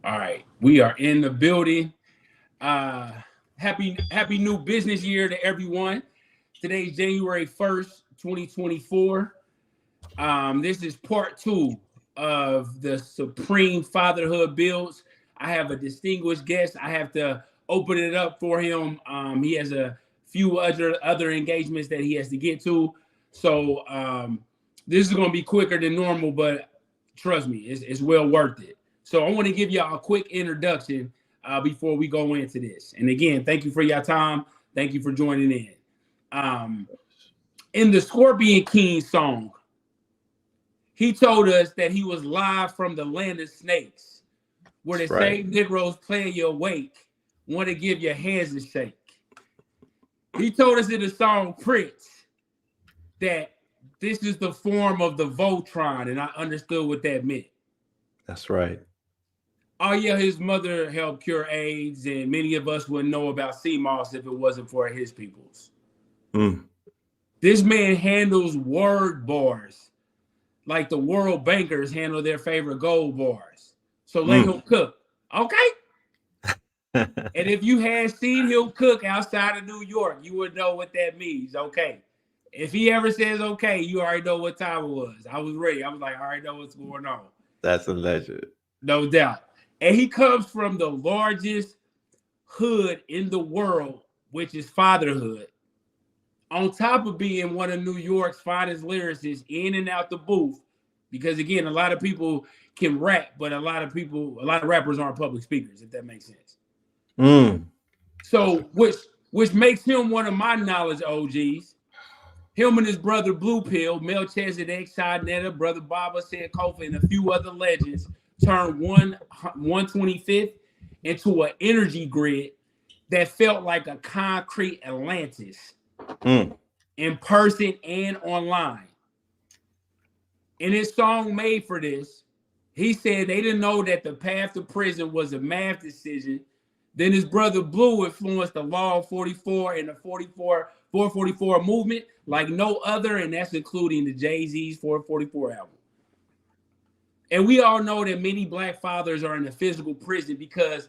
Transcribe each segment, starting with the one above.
All right, we are in the building. Uh, happy new business year to everyone. Today's January 1st, 2024. This is part two of the Supreme Fatherhood builds. I have a distinguished guest. I have to open it up for him. He has a few other engagements that he has to get to. So this is going to be quicker than normal, but trust me, it's well worth it. So I want to give y'all a quick introduction before we go into this. And again, thank you for your time. Thank you for joining in. In the Scorpion King song, he told us that he was live from the land of snakes, where the same Negroes playing you awake, want to give your hands a shake. He told us in the song Prince that this is the form of the Voltron, and I understood what that meant. That's right. Oh yeah, his mother helped cure AIDS, and many of us wouldn't know about CMOS if it wasn't for his peoples. This man handles word bars like the world bankers handle their favorite gold bars. So let him cook, okay? And if you had seen him cook outside of New York, you would know what that means, okay? If he ever says okay, you already know what time it was. I was ready. I was like, I already know what's going on. That's a legend. No doubt. And he comes from the largest hood in the world, which is Fatherhood. On top of being one of New York's finest lyricists in and out the booth, because again, a lot of people can rap, but a lot of rappers aren't public speakers, if that makes sense. So, which makes him one of my knowledge OGs. Him and his brother Blue Pill, Melchizedek, Shadnetta, Brother Baba, said Kofi, and a few other legends turned 125th into an energy grid that felt like a concrete Atlantis in person and online. In his song Made for This, he said they didn't know that the path to prison was a math decision. Then his brother Blue influenced the Law of 44 and the 444 movement like no other, and that's including the Jay-Z's 444 album. And we all know that many Black fathers are in a physical prison because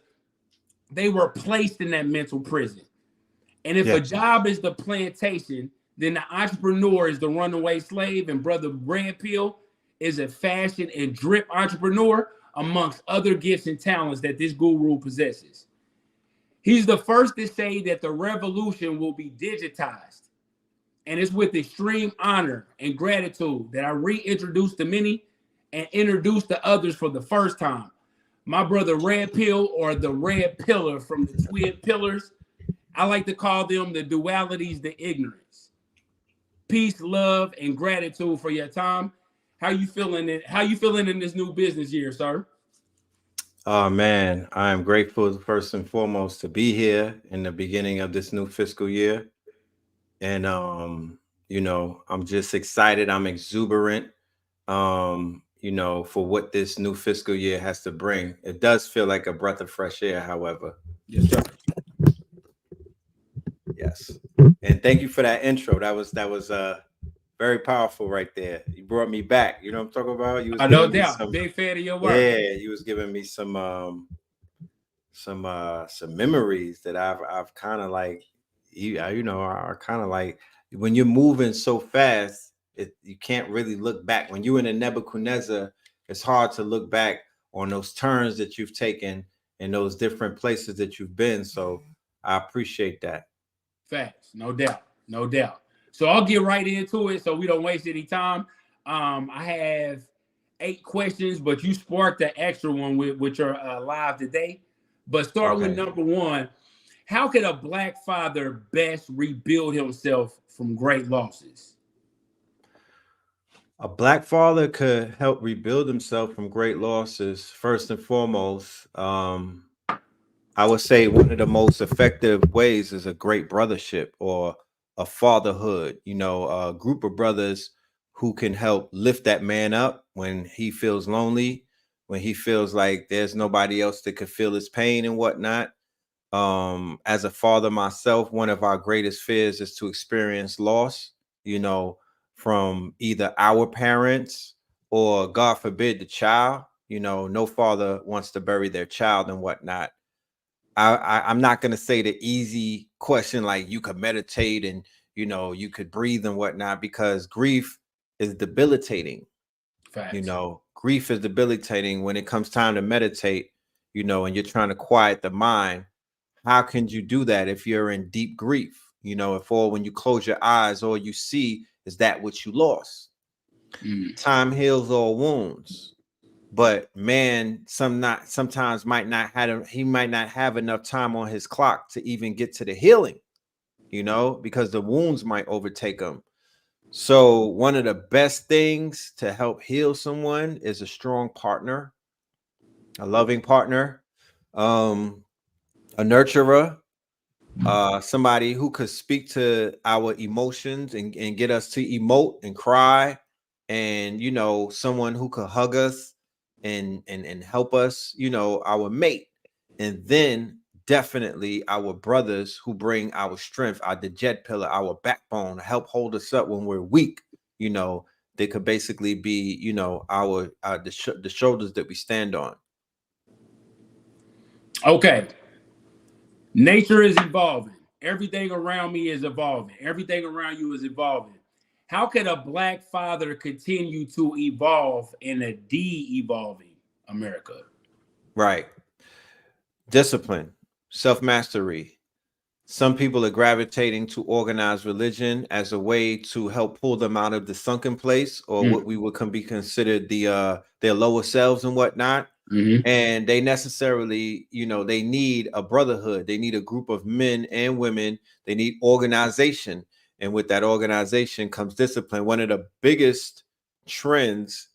they were placed in that mental prison. And if a job is the plantation, then the entrepreneur is the runaway slave, and Brother Red Pill is a fashion and drip entrepreneur, amongst other gifts and talents that this guru possesses. He's the first to say that the revolution will be digitized. And it's with extreme honor and gratitude that I reintroduce the many and introduce the others for the first time. My brother Red Pill, or the Red Pillar from the Twin Pillars. I like to call them the dualities, the ignorance. Peace, love, and gratitude for your time. How you feeling? How you feeling in this new business year, sir? Oh man, I am grateful first and foremost to be here in the beginning of this new fiscal year. And I'm just excited. I'm exuberant. For what this new fiscal year has to bring. It does feel like a breath of fresh air, however. Yes, sir. Yes. And thank you for that intro. That was very powerful right there. You brought me back. You know what I'm talking about? You was no doubt. Big fan of your work. Yeah, you was giving me some memories that I've kind of like are kind of like when you're moving so fast, you can't really look back. When you're in a Nebuchadnezzar, it's hard to look back on those turns that you've taken and those different places that you've been. So I appreciate that. Facts, no doubt, no doubt. So I'll get right into it so we don't waste any time. I have 8 questions, but you sparked the extra one which are live today. But start with number 1. How can a Black father best rebuild himself from great losses? A Black father could help rebuild himself from great losses. First and foremost, I would say one of the most effective ways is a great brothership or a fatherhood, a group of brothers who can help lift that man up when he feels lonely, when he feels like there's nobody else that could feel his pain and whatnot. As a father myself, one of our greatest fears is to experience loss, from either our parents or, God forbid, the child. No father wants to bury their child and whatnot. I'm not going to say the easy question like you could meditate and you could breathe and whatnot, because grief is debilitating. Facts. Grief is debilitating when it comes time to meditate, and you're trying to quiet the mind. How can you do that if you're in deep grief? If all when you close your eyes, all you see is that which you lost. Time heals all wounds, but man, sometimes he might not have enough time on his clock to even get to the healing, because the wounds might overtake him. So one of the best things to help heal someone is a strong partner, a loving partner, a nurturer, somebody who could speak to our emotions and get us to emote and cry, and someone who could hug us and help us, our mate, and then definitely our brothers who bring our strength, our jet pillar, our backbone, to help hold us up when we're weak. They could basically be the shoulders that we stand on. Okay. Nature is evolving. Everything around me is evolving. Everything around you is evolving. How can a black father continue to evolve in a de-evolving America? Right. Discipline, self-mastery. Some people are gravitating to organized religion as a way to help pull them out of the sunken place, or what we would be considered their lower selves and whatnot. And they necessarily, they need a brotherhood. They need a group of men and women. They need organization. And with that organization comes discipline. One of the biggest trends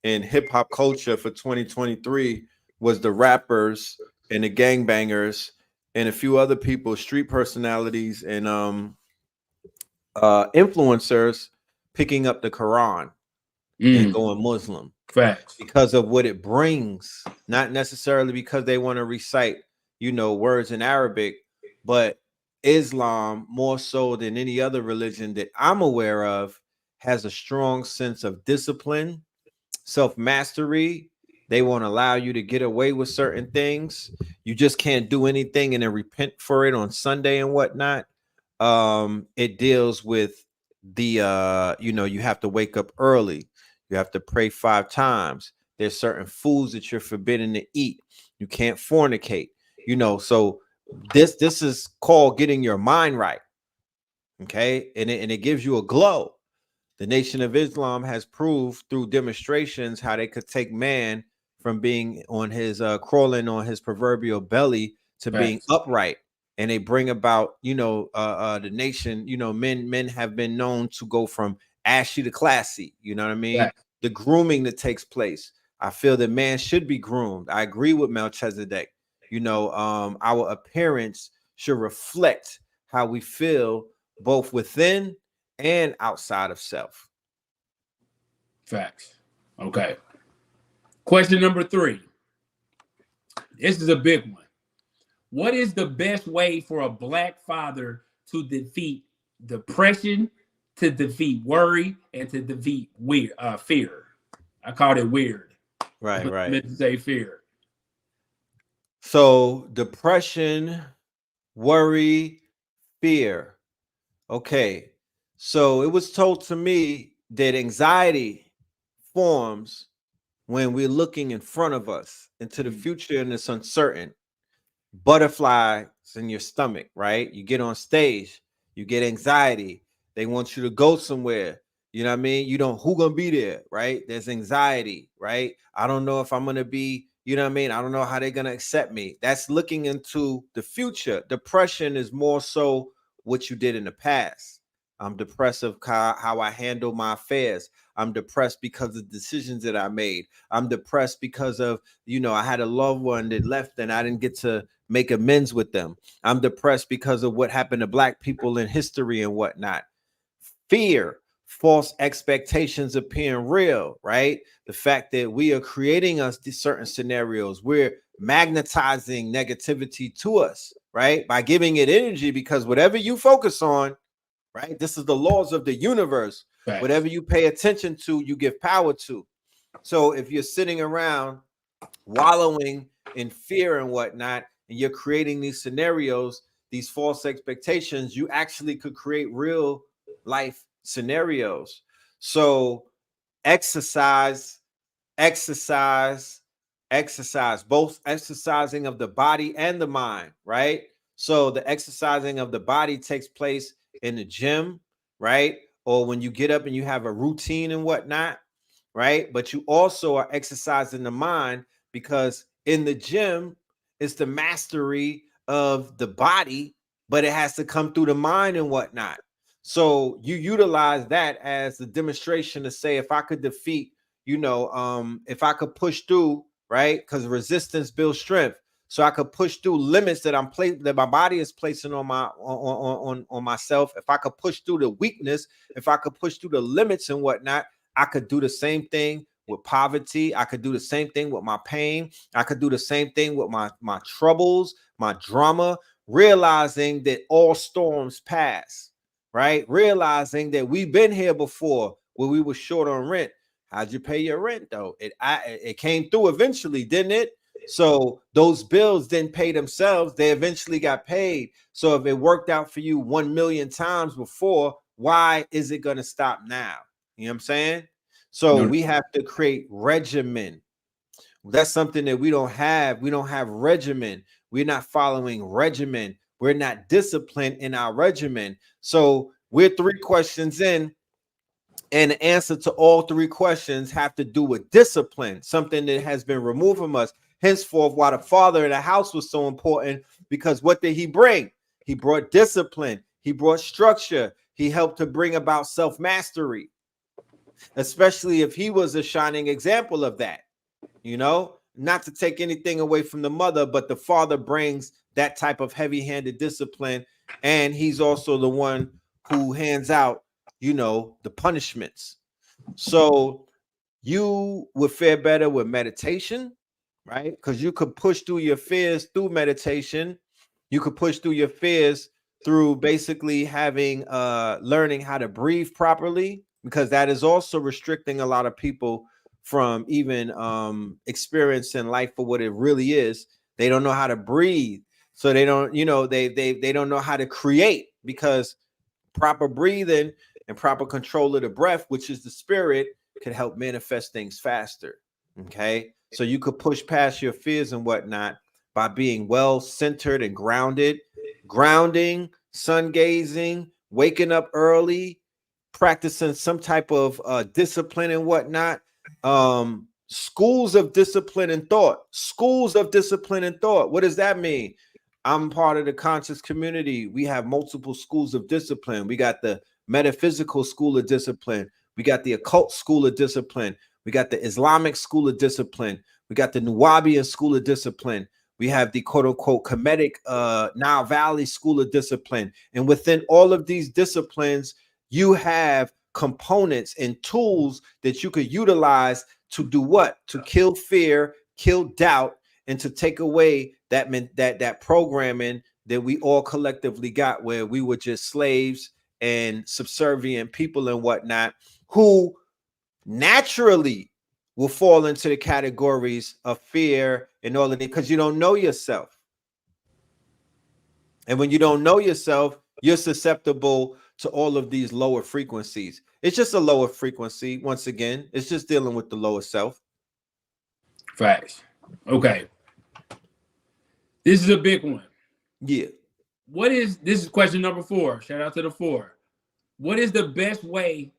in hip hop culture for 2023 was the rappers and the gangbangers and a few other people, street personalities and influencers, picking up the Quran and going Muslim. Facts. Because of what it brings, not necessarily because they want to recite, words in Arabic, but Islam, more so than any other religion that I'm aware of, has a strong sense of discipline, self-mastery. They won't allow you to get away with certain things. You just can't do anything and then repent for it on Sunday and whatnot. It deals with the you have to wake up early. You have to pray 5 times. There's certain foods that you're forbidden to eat. You can't fornicate. So this is called getting your mind right. Okay, and it gives you a glow. The Nation of Islam has proved through demonstrations how they could take man from being on his crawling on his proverbial belly to being upright, and they bring about the nation. Men have been known to go from ashy to classy. You know what I mean? The grooming that takes place. I feel that man should be groomed. I agree with Melchizedek. Our appearance should reflect how we feel both within and outside of self. Facts. Okay. Question number 3. This is a big one. What is the best way for a black father to defeat depression, to defeat worry, and to defeat fear? I called it weird. Right. I meant to say fear. So depression, worry, fear. Okay. So it was told to me that anxiety forms when we're looking in front of us into the future and it's uncertain. Butterflies in your stomach, right? You get on stage, you get anxiety. They want you to go somewhere. You know what I mean? You don't, who gonna be there, right? There's anxiety, right? I don't know if I'm gonna be, you know what I mean? I don't know how they're gonna accept me. That's looking into the future. Depression is more so what you did in the past. I'm depressed of how I handle my affairs. I'm depressed because of the decisions that I made. I'm depressed because of, I had a loved one that left and I didn't get to make amends with them. I'm depressed because of what happened to Black people in history and whatnot. Fear, false expectations appearing real, right? The fact that we are creating us these certain scenarios, we're magnetizing negativity to us, right? By giving it energy, because whatever you focus on, right? This is the laws of the universe. Right. Whatever you pay attention to, you give power to. So if you're sitting around wallowing in fear and whatnot, and you're creating these scenarios, these false expectations, you actually could create real life scenarios. So exercise, exercise, exercise, both exercising of the body and the mind, right? So the exercising of the body takes place in the gym, right? Or when you get up and you have a routine and whatnot, right? But you also are exercising the mind, because in the gym, it's the mastery of the body, but it has to come through the mind and whatnot. So you utilize that as the demonstration to say, if I could defeat, if I could push through, right? Because resistance builds strength. So I could push through limits that that my body is placing on myself. If I could push through the weakness, if I could push through the limits and whatnot, I could do the same thing with poverty. I could do the same thing with my pain. I could do the same thing with my troubles, my drama, realizing that all storms pass, right? Realizing that we've been here before where we were short on rent. How'd you pay your rent though? It came through eventually, didn't it? So those bills didn't pay themselves. They eventually got paid. So if it worked out for you 1 million times before, why is it going to stop now? You know what I'm saying? So No, we have to create regimen. That's something that we don't have. We don't have regimen. We're not following regimen. We're not disciplined in our regimen. So we're 3 questions in, and the answer to all 3 questions have to do with discipline, something that has been removed from us. Henceforth, why the father in the house was so important, because what did he bring? He brought discipline. He brought structure. He helped to bring about self-mastery, especially if he was a shining example of that. Not to take anything away from the mother, but the father brings that type of heavy-handed discipline, and he's also the one who hands out, the punishments. So you would fare better with meditation, right? Because you could push through your fears through meditation. You could push through your fears through basically having learning how to breathe properly, because that is also restricting a lot of people from even experiencing life for what it really is. They don't know how to breathe, so they don't, they don't know how to create, because proper breathing and proper control of the breath, which is the spirit, can help manifest things faster. Okay. So you could push past your fears and whatnot by being well centered and grounded, grounding, sun gazing, waking up early, practicing some type of discipline and whatnot. Schools of discipline and thought. Schools of discipline and thought. What does that mean? I'm part of the conscious community. We have multiple schools of discipline. We got the metaphysical school of discipline. We got the occult school of discipline. We got the Islamic school of discipline. We got the Nuwabian school of discipline. We have the quote unquote Kemetic Nile Valley school of discipline. And within all of these disciplines, you have components and tools that you could utilize to do what? To kill fear, kill doubt, and to take away that programming that we all collectively got, where we were just slaves and subservient people and whatnot, who naturally will fall into the categories of fear and all of that, because you don't know yourself. And when you don't know yourself, you're susceptible to all of these lower frequencies. It's just a lower frequency. Once again, it's just dealing with the lower self. Facts. Okay. This is a big one. Yeah. This is question number 4. Shout out to the 4. What is the best way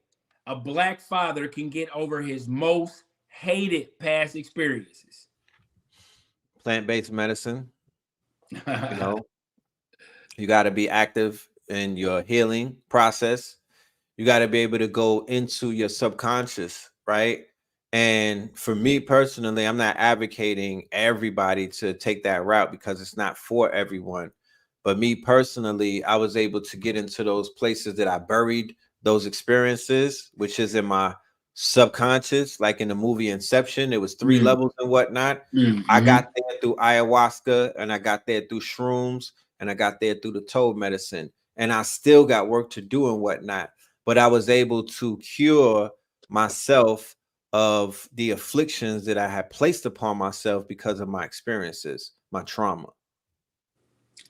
a Black father can get over his most hated past experiences? Plant-based medicine. You got to be active in your healing process. You got to be able to go into your subconscious, right? And for me personally, I'm not advocating everybody to take that route, because it's not for everyone. But me personally, I was able to get into those places that I buried those experiences, which is in my subconscious, like in the movie Inception. It was 3 levels and whatnot. I got there through ayahuasca, and I got there through shrooms, and I got there through the toad medicine. And I still got work to do and whatnot. But I was able to cure myself of the afflictions that I had placed upon myself because of my experiences, my trauma.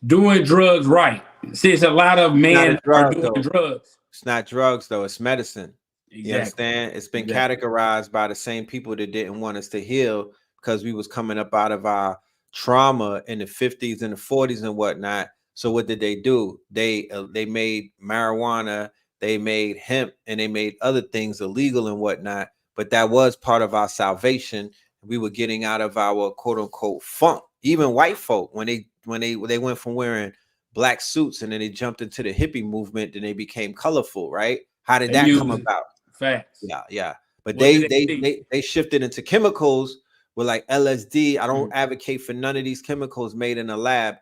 Doing drugs right. Since a lot of Not a men are drug doing though. drugs. It's not drugs though. It's medicine. You Exactly. understand? It's been Exactly. categorized by the same people that didn't want us to heal because we was coming up out of our trauma in the 50s and the 40s and whatnot. So what did they do? They made marijuana, they made hemp, and they made other things illegal and whatnot. But that was part of our salvation. We were getting out of our quote unquote funk. Even white folk, when they went from wearing black suits and then they jumped into the hippie movement, then they became colorful, right? How did They that come use about? facts. Yeah, yeah. But What they did they they see? they they shifted into chemicals with like LSD. I don't Mm. advocate for none of these chemicals made in a lab.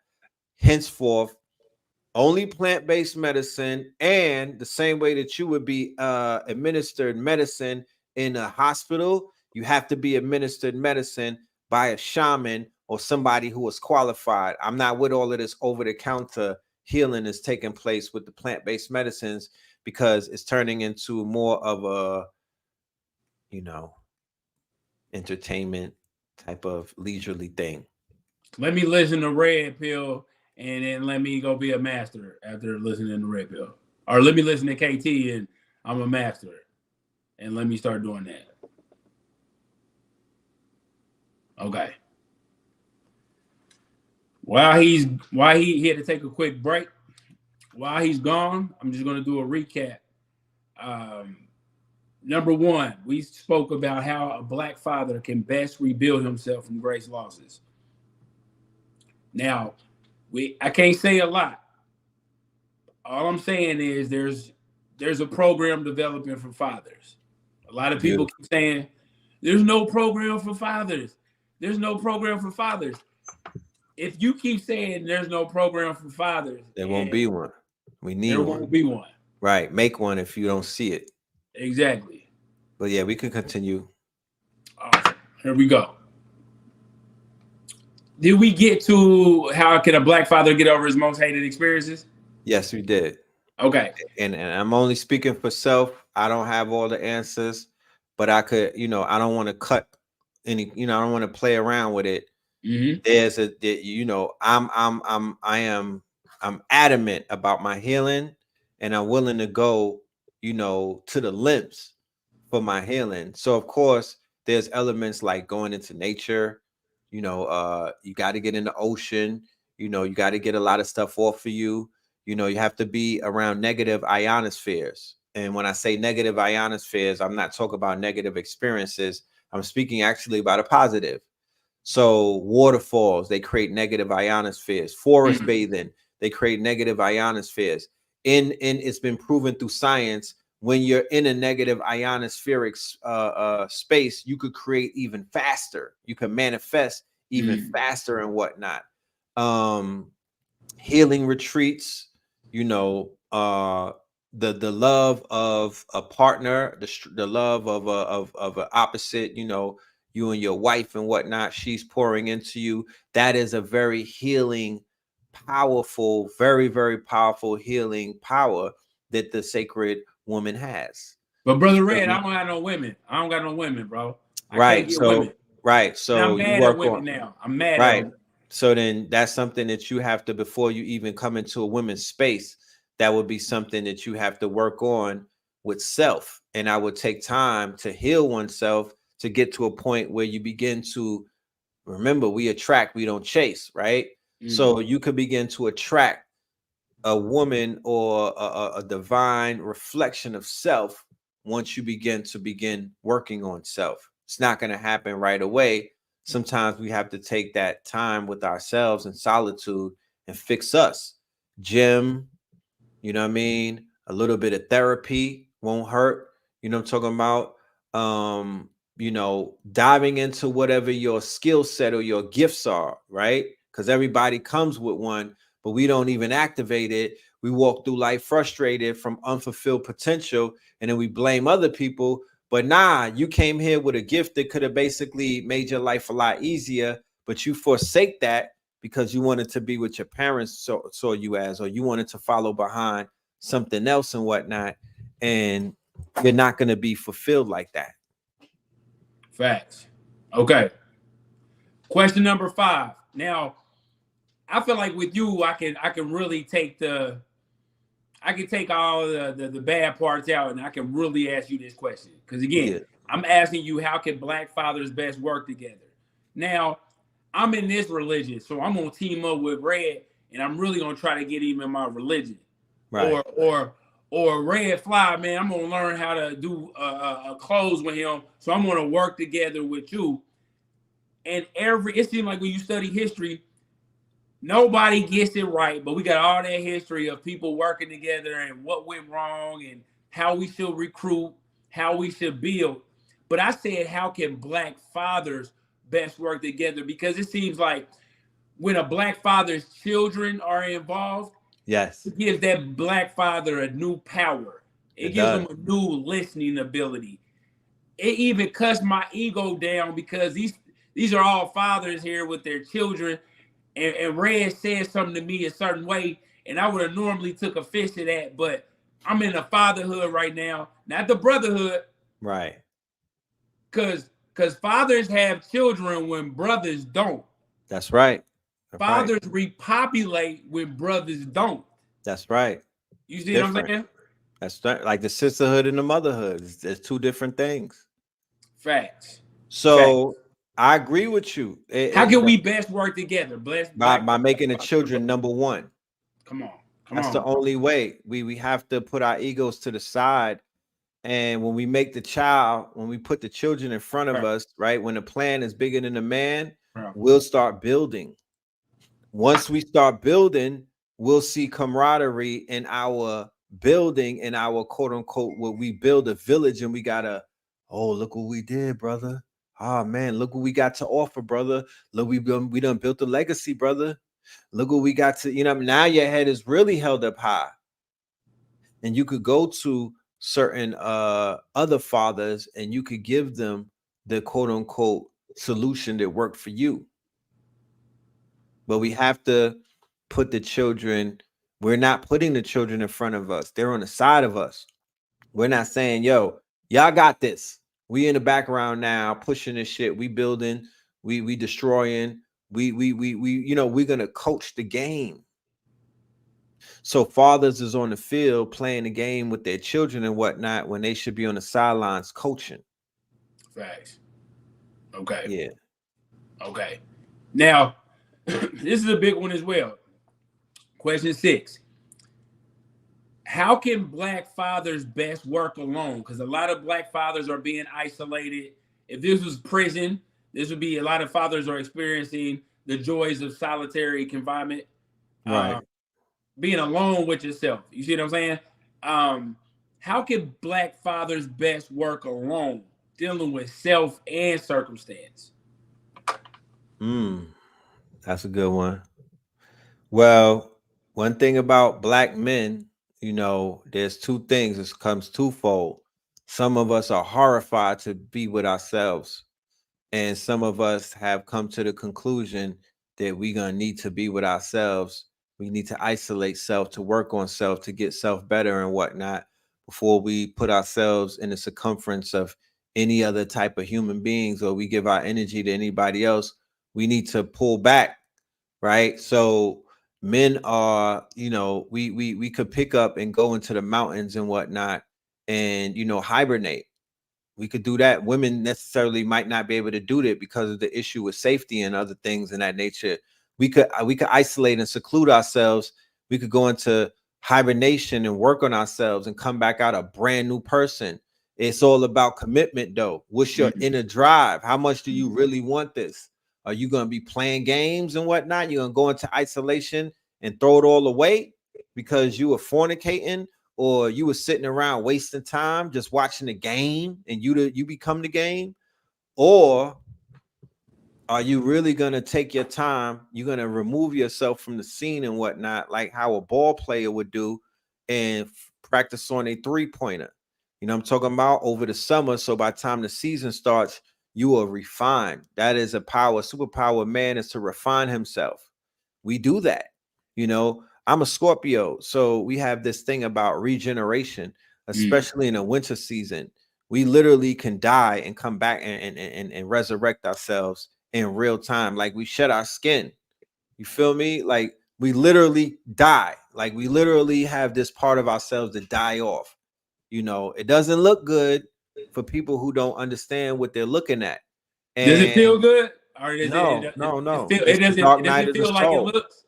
Henceforth, only plant-based medicine, and the same way that you would be administered medicine in a hospital, you have to be administered medicine by a shaman or somebody who is qualified. I'm not with all of this over-the-counter healing that's taking place with the plant-based medicines because it's turning into more of a, you know, entertainment type of leisurely thing. Let me listen to Red Pill and then let me go be a master after listening to Red Pill. Or let me listen to KT and I'm a master. And let me start doing that. Okay. While he had to take a quick break, while he's gone, I'm just gonna do a recap. Um, Number one, we spoke about how a black father can best rebuild himself from great losses. Now, I can't say a lot. All I'm saying is there's a program developing for fathers. A lot of people Beautiful. keep saying there's no program for fathers. There's no program for fathers. If you keep saying there's no program for fathers, There won't and be one. We need there one. won't be one. Right. Make one if you don't see it. Exactly. But yeah, we can continue. Awesome. Here we go. Did we get to how can a black father get over his most hated experiences? Yes, we did. Okay. And I'm only speaking for self. I don't have all the answers, but I could, I don't want to cut any, I don't want to play around with it. Mm-hmm. I'm adamant about my healing, and I'm willing to go, to the limbs for my healing. So of course, there's elements like going into nature, you got to get in the ocean, you got to get a lot of stuff off of you. You have to be around negative ionospheres. And when I say negative ionospheres, I'm not talking about negative experiences. I'm speaking actually about a positive. So waterfalls, they create negative ionospheres. Forest Mm-hmm. bathing, they create negative ionospheres. In it's been proven through science, when you're in a negative ionospheric space, you could create even faster. You can manifest even Mm-hmm. faster and whatnot. Um, Healing retreats, you know, the love of a partner, the love of an opposite, you and your wife and whatnot, she's pouring into you. That is a very healing, powerful, very, very powerful healing power that the sacred woman has. But You brother feel Red, I me? don't have no women. I don't got no women, bro. I can't Right. get women, and I'm So you mad at work on. women now. I'm mad at Right. them. So then that's something that you have to, before you even come into a women's space, that would be something that you have to work on with self. And I would take time to heal oneself to get to a point where you begin to remember, we attract, we don't chase, right? Mm-hmm. So you could begin to attract a woman or a divine reflection of self once you begin working on self. It's not going to happen right away. Sometimes we have to take that time with ourselves in solitude and fix us. Gym, you know what I mean? A little bit of therapy won't hurt. You know what I'm talking about? Diving into whatever your skill set or your gifts are, right? Because everybody comes with one, but we don't even activate it. We walk through life frustrated from unfulfilled potential, and then we blame other people. But nah, you came here with a gift that could have basically made your life a lot easier, but you forsake that because you wanted to be what your parents saw you as, or you wanted to follow behind something else and whatnot, and you're not going to be fulfilled like that. Facts. Okay. Question number 5. Now, I feel like with you, I can really take I can take all the bad parts out, and I can really ask you this question. Because again, Yeah. I'm asking you, how can black fathers best work together? Now, I'm in this religion, so I'm gonna team up with Red, and I'm really gonna try to get him in my religion. Right. Or Red Fly, man, I'm gonna learn how to do clothes with him. So I'm gonna work together with you. And it seems like when you study history, nobody gets it right, but we got all that history of people working together and what went wrong and how we should recruit, how we should build. But I said, how can black fathers best work together? Because it seems like when a black father's children are involved, Yes, it gives that black father a new power. It it gives does. him a new listening ability. It even cuts my ego down because these are all fathers here with their children, and Red said something to me a certain way, and I would have normally took offense to that, but I'm in a fatherhood right now, not the brotherhood, Right. because fathers have children when brothers don't. That's right. That's right. Fathers repopulate when brothers don't. That's right. You It's see what I'm different. saying? That's right. Like the sisterhood and the motherhood. It's two different things. Facts. Facts. So I agree with you. How can we best work together? Bless black. By making the children number one. Come on. Come That's the on. only way. We have to put our egos to the side. And when we make the child, when we put the children in front of us, right? When the plan is bigger than the man, we'll start building. Once we start building, we'll see camaraderie in our building, in our quote unquote, what we build a village and we gotta, oh, look what we did, brother. Oh man, look what we got to offer, brother. Look, we done built a legacy, brother. Look what we got to, now your head is really held up high. And you could go to certain other fathers and you could give them the quote unquote solution that worked for you. But we have to put the children, we're not putting the children in front of us. They're on the side of us. We're not saying, yo, y'all got this. We in the background now pushing this shit. We building, we destroying, we're gonna coach the game. So fathers is on the field playing the game with their children and whatnot when they should be on the sidelines coaching. Facts. Okay. Yeah. Okay. Now, this is a big one as well. Question 6. How can black fathers best work alone? Because a lot of black fathers are being isolated. If this was prison, this would be a lot of fathers are experiencing the joys of solitary confinement. Right. Being alone with yourself. You see what I'm saying? How can black fathers best work alone, dealing with self and circumstance? That's a good one. Well, one thing about black men, there's two things. It comes twofold. Some of us are horrified to be with ourselves. And some of us have come to the conclusion that we're going to need to be with ourselves. We need to isolate self, to work on self, to get self better and whatnot before we put ourselves in the circumference of any other type of human beings, or we give our energy to anybody else. We need to pull back, right? So men are, we could pick up and go into the mountains and whatnot and, hibernate. We could do that. Women necessarily might not be able to do that because of the issue with safety and other things in that nature. We could isolate and seclude ourselves. We could go into hibernation and work on ourselves and come back out a brand new person. It's all about commitment, though. What's your inner drive? How much do you really want this? Are you going to be playing games and whatnot? You're going to go into isolation and throw it all away because you were fornicating, or you were sitting around wasting time just watching the game and you become the game? Or are you really going to take your time? You're going to remove yourself from the scene and whatnot, like how a ball player would do, and practice on a three-pointer. I'm talking about over the summer. So by the time the season starts, you are refined. That is a superpower of man, is to refine himself. We do that. I'm a Scorpio, so we have this thing about regeneration, especially in the winter season. we literally can die and come back and resurrect ourselves in real time. Like we shed our skin. You feel me? Like we literally die. Like we literally have this part of ourselves that die off. It doesn't look good for people who don't understand what they're looking at. Does it feel And good, or does no, it, no, it no. feel it It's the doesn't dark it night doesn't of the feel like it soul. looks?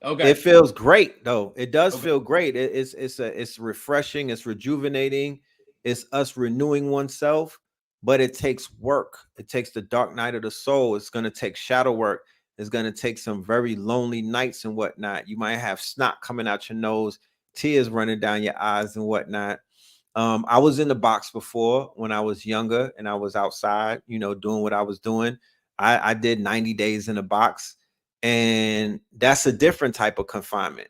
Okay, It feels great though. It does okay, feel great. It's refreshing. It's rejuvenating. It's us renewing oneself. But it takes work. It takes the dark night of the soul. It's gonna take shadow work. It's gonna take some very lonely nights and whatnot. You might have snot coming out your nose, tears running down your eyes and whatnot. I was in the box before when I was younger and I was outside, doing what I was doing. I did 90 days in a box, and that's a different type of confinement.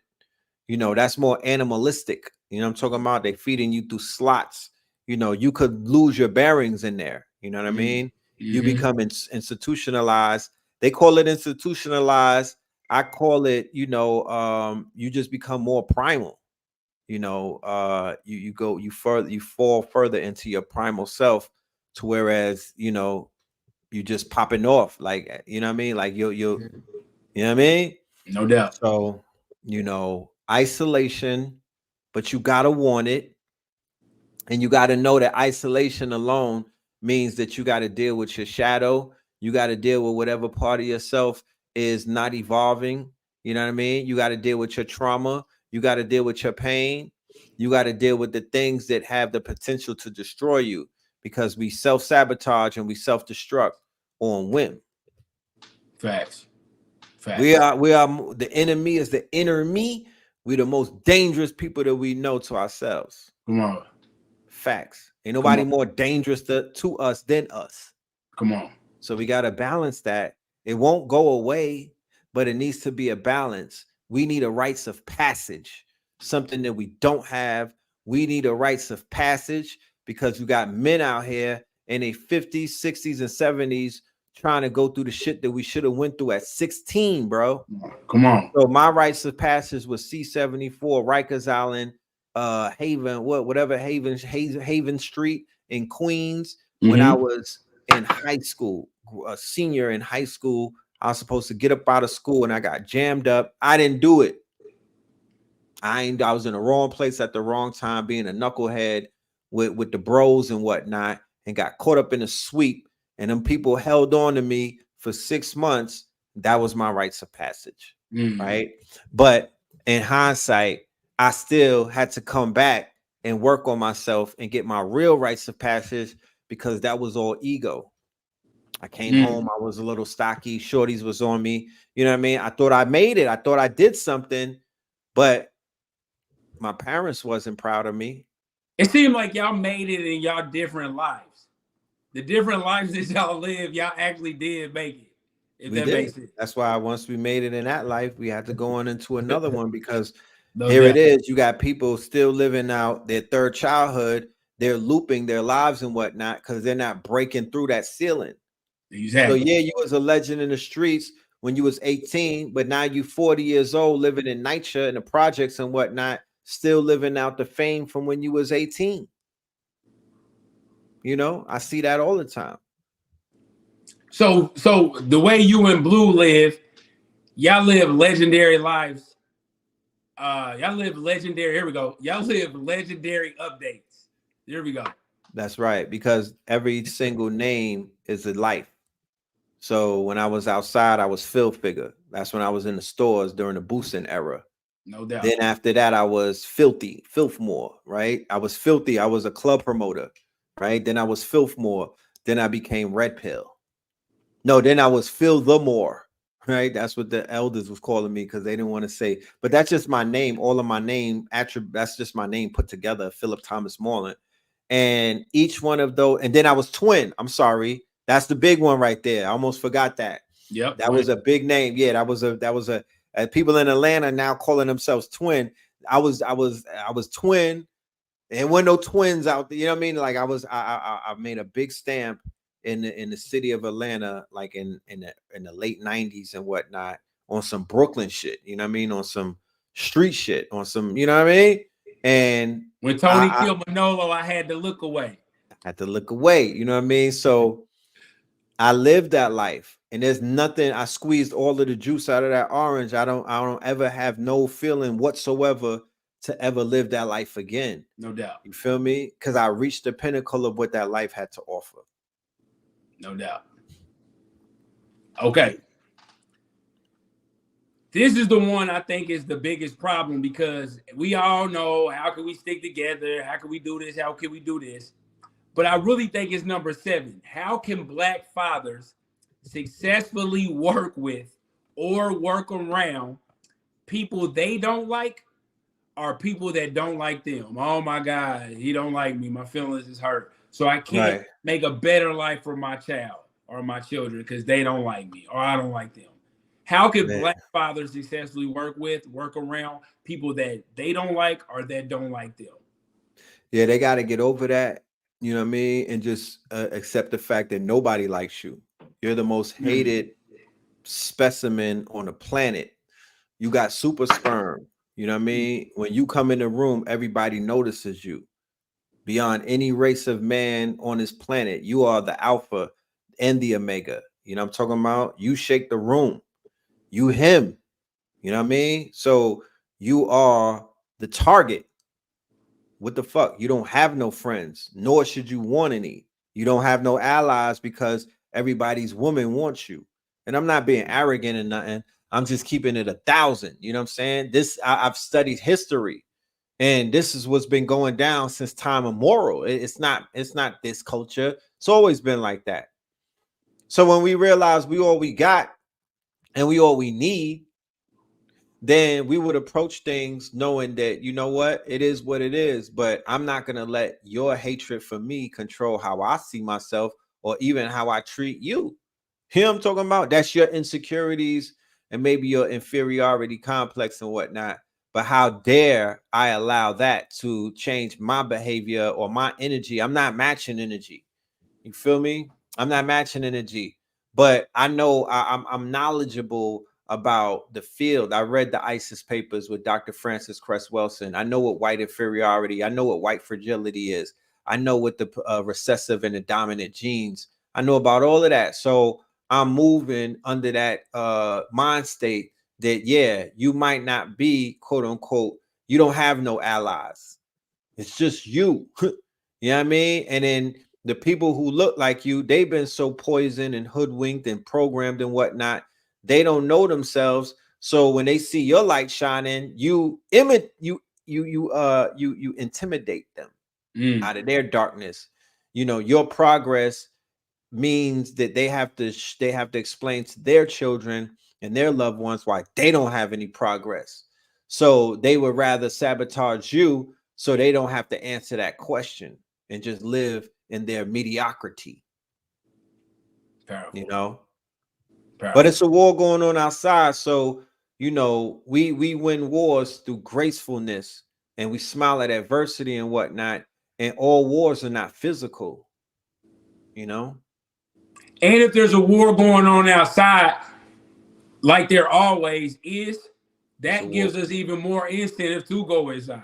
That's more animalistic. I'm talking about they feeding you through slots. You could lose your bearings in there. You know what I mean? You mm-hmm. become institutionalized. They call it institutionalized. I call it, you just become more primal. You fall further into your primal self, to whereas you just popping off, like, you know what I mean, like you know what I mean. No doubt. So isolation, but you gotta want it. And you got to know that isolation alone means that you got to deal with your shadow. You got to deal with whatever part of yourself is not evolving. You know what I mean? You got to deal with your trauma. You got to deal with your pain. You got to deal with the things that have the potential to destroy you, because we self-sabotage and we self-destruct on whim. Facts. We Facts. are we are the enemy is the inner me. We're the most dangerous people that we know to ourselves. Come on. Facts. Ain't Come nobody on. more dangerous to us than us. Come on. So we got to balance that. It won't go away, but it needs to be a balance. We need a rites of passage, something that we don't have. We need a rites of passage because you got men out here in their 50s, 60s, and 70s trying to go through the shit that we should have went through at 16, bro. Come on. So my rites of passage was C-74, Rikers Island, Haven, whatever Haven Street in Queens. When I Mm-hmm. was in high school, a senior in high school, I was supposed to get up out of school and I got jammed up. I didn't do it. I was in the wrong place at the wrong time, being a knucklehead with the bros and whatnot, and got caught up in a sweep. And them people held on to me for 6 months. That was my rites of passage, right? But in hindsight, I still had to come back and work on myself and get my real rites of passage, because that was all ego. I came home, I was a little stocky, shorties was on me. You know what I mean? I thought I made it. I thought I did something, but my parents wasn't proud of me. It seemed like y'all made it in y'all different lives. The different lives that y'all live, y'all actually did make it. If We that did. makes sense. That's why once we made it in that life, we had to go on into another one, because No here it doubt. is. You got people still living out their third childhood. They're looping their lives and whatnot because they're not breaking through that ceiling. So Exactly. yeah, you was a legend in the streets when you was 18, but now you 40 years old, living in NYCHA and the projects and whatnot, still living out the fame from when you was 18. I see that all the time. So the way you and Blue live, y'all live legendary lives. Y'all live legendary. Here we go. Y'all live legendary updates. Here we go. That's right, because every single name is a life. So when I was outside, I was Phil Figure. That's when I was in the stores during the boosting era. No doubt. Then after that, I was Filthy, Filthmore, right? I was Filthy. I was a club promoter, right? Then I was Filthmore. Then I became Red Pill. No, then I was Phil the More, right? That's what the elders was calling me because they didn't want to say. But that's just my name. All of my name attribute. That's just my name put together, Philip Thomas Moreland. And each one of those, and then I was Twin. I'm sorry, that's the big one right there. I almost forgot that. Yep. That was a big name. Yeah, that was a. People in Atlanta now calling themselves Twin. I was Twin. There weren't no twins out there. You know what I mean? Like I made a big stamp in the city of Atlanta, like in the late 90s and whatnot, on some Brooklyn shit. You know what I mean? On some street shit. On some, you know what I mean? And when Tony killed Manolo, I had to look away. had to look away. You know what I mean? So I lived that life, and there's nothing. I squeezed all of the juice out of that orange. I don't ever have no feeling whatsoever to ever live that life again. No doubt. You feel me? Because I reached the pinnacle of what that life had to offer. No doubt. Okay. This is the one I think is the biggest problem because we all know how can we stick together? How can we do this? How can we do this? But I really think it's number 7. How can Black fathers successfully work with or work around people they don't like or people that don't like them? Oh my God, he don't like me. My feelings is hurt. So I can't Right. make a better life for my child or my children because they don't like me or I don't like them. How can Man. Black fathers successfully work around people that they don't like or that don't like them? Yeah, they got to get over that. You know what I mean? And just accept the fact that nobody likes you. You're the most Mm, hated specimen on the planet. You got super sperm. You know what I mean? When you come in the room, everybody notices you. Beyond any race of man on this planet, you are the alpha and the omega. You know what I'm talking about? You shake the room. You him. You know what I mean? So you are the target. What the fuck? You don't have no friends, nor should you want any. You don't have no allies because everybody's woman wants you. And I'm not being arrogant or nothing. I'm just keeping it 1,000. You know what I'm saying? I've studied history, and this is what's been going down since time immemorial. It's not this culture. It's always been like that. So when we realize we all we got and we all we need, then we would approach things knowing that, you know what, it is what it is, but I'm not going to let your hatred for me control how I see myself or even how I treat you. Here I'm talking about, that's your insecurities and maybe your inferiority complex and whatnot. But how dare I allow that to change my behavior or my energy? I'm not matching energy. You feel me? I'm not matching energy, but I know I'm knowledgeable about the field. I read the ISIS papers with Dr. Francis Cress Welsing. I know what white inferiority. I know what white fragility is. I know what the recessive and the dominant genes. I know about all of that. So I'm moving under that mind state that yeah, you might not be quote unquote. You don't have no allies. It's just you. You know what I mean? And then the people who look like you, they've been so poisoned and hoodwinked and programmed and whatnot. They don't know themselves. So when they see your light shining, you intimidate them mm. out of their darkness. You know, your progress means that they have to explain to their children and their loved ones why they don't have any progress. So they would rather sabotage you so they don't have to answer that question and just live in their mediocrity, you Powerful. know. But Powerful. it's a war going on outside, so you know we win wars through gracefulness and we smile at adversity and whatnot. And all wars are not physical, you know. And if there's a war going on outside, like there always is, It's a that war gives us even more incentive to go inside.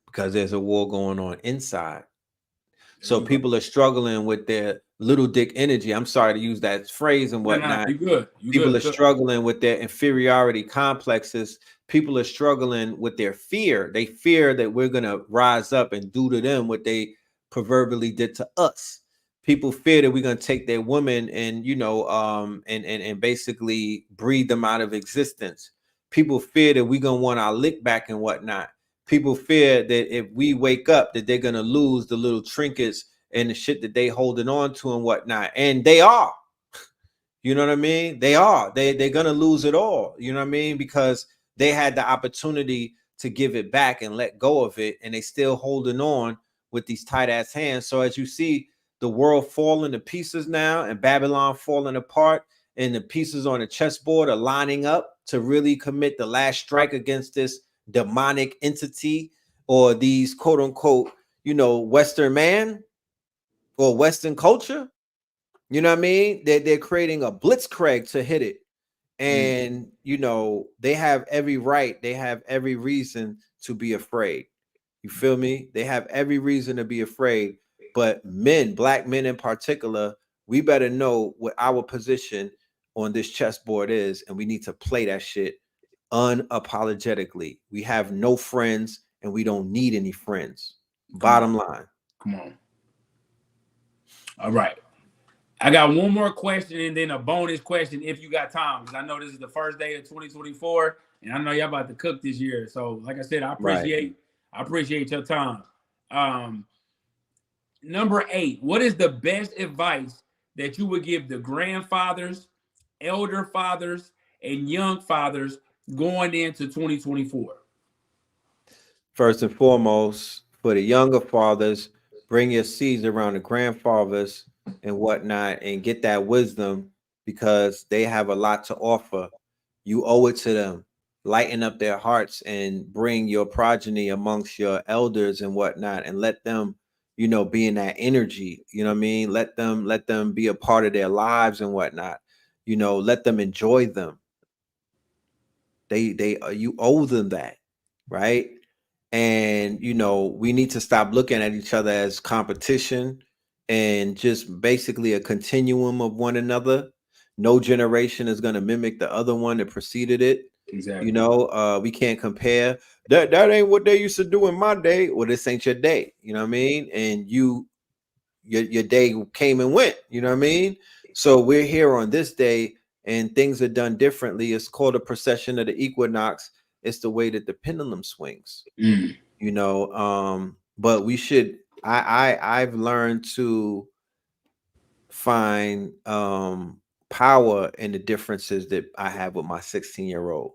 because there's a war going on inside. There So you go. people are struggling with their little dick energy. I'm sorry to use that phrase and No, whatnot. you good. You People good. are struggling with their inferiority complexes. People are struggling with their fear. They fear that we're going to rise up and do to them what they proverbially did to us. People fear that we're going to take their women and, you know, and basically breed them out of existence. People fear that we're going to want our lick back and whatnot. People fear that if we wake up that they're going to lose the little trinkets and the shit that they holding on to and whatnot. And they are. You know what I mean? They are. They're gonna lose it all. You know what I mean? Because they had the opportunity to give it back and let go of it, and they still holding on with these tight ass hands. So as you see the world falling to pieces now, and Babylon falling apart, and the pieces on the chessboard are lining up to really commit the last strike against this demonic entity or these quote unquote, you know, Western man or Western culture. You know what I mean? They're creating a blitzkrieg to hit it. Mm. And, you know, they have every right, they have every reason to be afraid. You feel me? They have every reason to be afraid. But men, black men in particular, we better know what our position on this chessboard is, and we need to play that shit unapologetically. We have no friends, and we don't need any friends. Come on. Bottom line. Come on. All right. I got one more question and then a bonus question if you got time. Because I know this is the first day of 2024, and I know y'all about to cook this year. So, like I said, Right. I appreciate your time. Um, Number 8, what is the best advice that you would give the grandfathers, elder fathers, and young fathers going into 2024? First and foremost, for the younger fathers, bring your seeds around the grandfathers and whatnot and get that wisdom because they have a lot to offer. You owe it to them. Lighten up their hearts and bring your progeny amongst your elders and whatnot and let them, be in that energy. You know what I mean? Let them be a part of their lives and whatnot. Let them enjoy them. They you owe them that, right? And we need to stop looking at each other as competition and just basically a continuum of one another. No generation is going to mimic the other one that preceded it. Exactly. We can't compare. That ain't what they used to do in my day. Well, this ain't your day. You know what I mean? And your day came and went. You know what I mean? So we're here on this day and things are done differently. It's called a procession of the equinox. It's the way that the pendulum swings. Mm. But we should I've learned to find power in the differences that I have with my 16-year-old.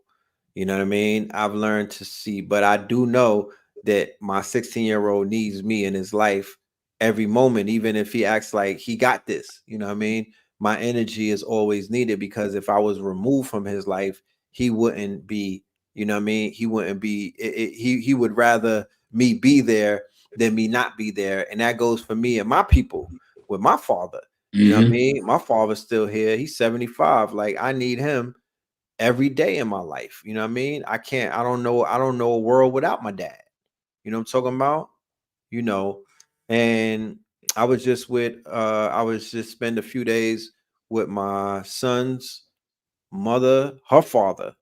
You know what I mean? I've learned to see, but I do know that my 16-year-old needs me in his life every moment, even if he acts like he got this. You know what I mean? My energy is always needed because if I was removed from his life, he wouldn't be, you know what I mean? He wouldn't be, he would rather me be there than me not be there. And that goes for me and my people with my father. You know what I Mm-hmm. mean? My father's still here. He's 75. Like I need him every day in my life. You know what I mean? I don't know a world without my dad. You know what I'm talking about? You know, and I was just spend a few days with my son's mother, her father,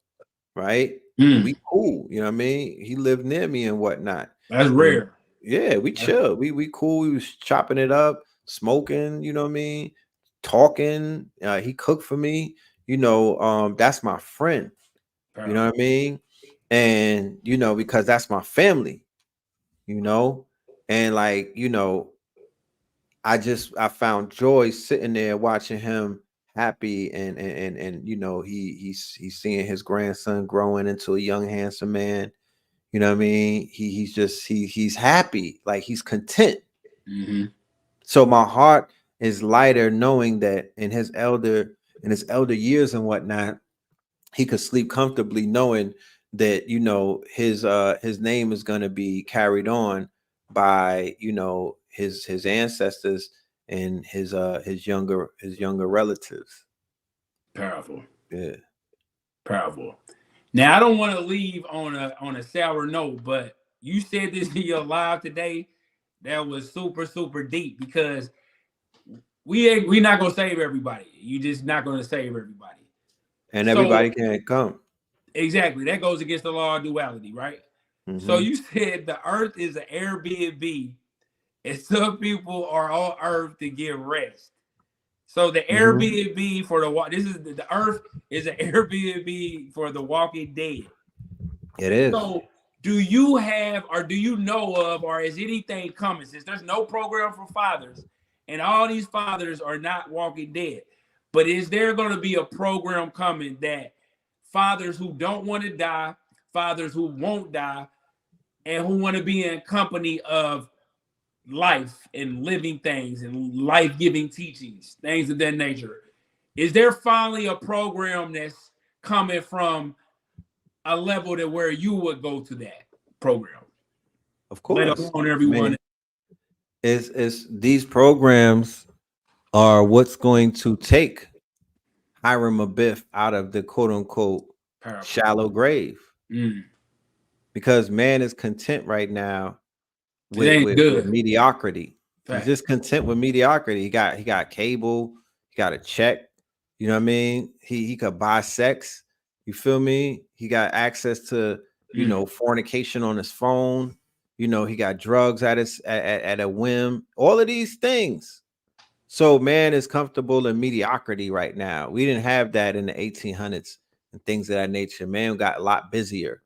right? And Mm. we cool, you know what I mean? He lived near me and whatnot. That's And rare. yeah, we That's, chill. We cool. We was chopping it up, smoking, you know what I mean? Talking. He cooked for me. That's my friend. You know powerful. what I mean? And because that's my family, you know, and like, I found joy sitting there watching him happy and he's seeing his grandson growing into a young handsome man. You know what I mean? He's happy, like he's content. Mm-hmm. So my heart is lighter knowing that in his elder years and whatnot, he could sleep comfortably knowing that his name is going to be carried on by his ancestors and his younger relatives. Powerful. Yeah. Powerful. Now I don't want to leave on a sour note, but you said this in your live today that was super super deep because we not gonna save everybody. You just not gonna save everybody. And So everybody can't come. exactly that goes against the law of duality, right? So Hmm. you said the earth is an Airbnb, and some people are on earth to get rest. So the Hmm. Airbnb for this is the earth is an Airbnb for the Walking Dead. It is. So, do you have, or do you know of, or is anything coming? Since there's no program for fathers, and all these fathers are not walking dead, but is there going to be a program coming that fathers who don't want to die, fathers who won't die, and who want to be in company of life and living things and life giving teachings, things of that nature? Is there finally a program that's coming from a level that where you would go to that program, Of let course. alone I everyone mean, it's these programs are what's going to take Hiram Abiff out of the quote unquote powerful. shallow grave Mm. because man is content right now It with ain't with good. mediocrity. He's Fact. just content with mediocrity. He got cable, he got a check. You know what I mean? He could buy sex. You feel me? He got access to, Mm. fornication on his phone. He got drugs at a whim. All of these things. So man is comfortable in mediocrity right now. We didn't have that in the 1800s and things of that nature. Man got a lot busier.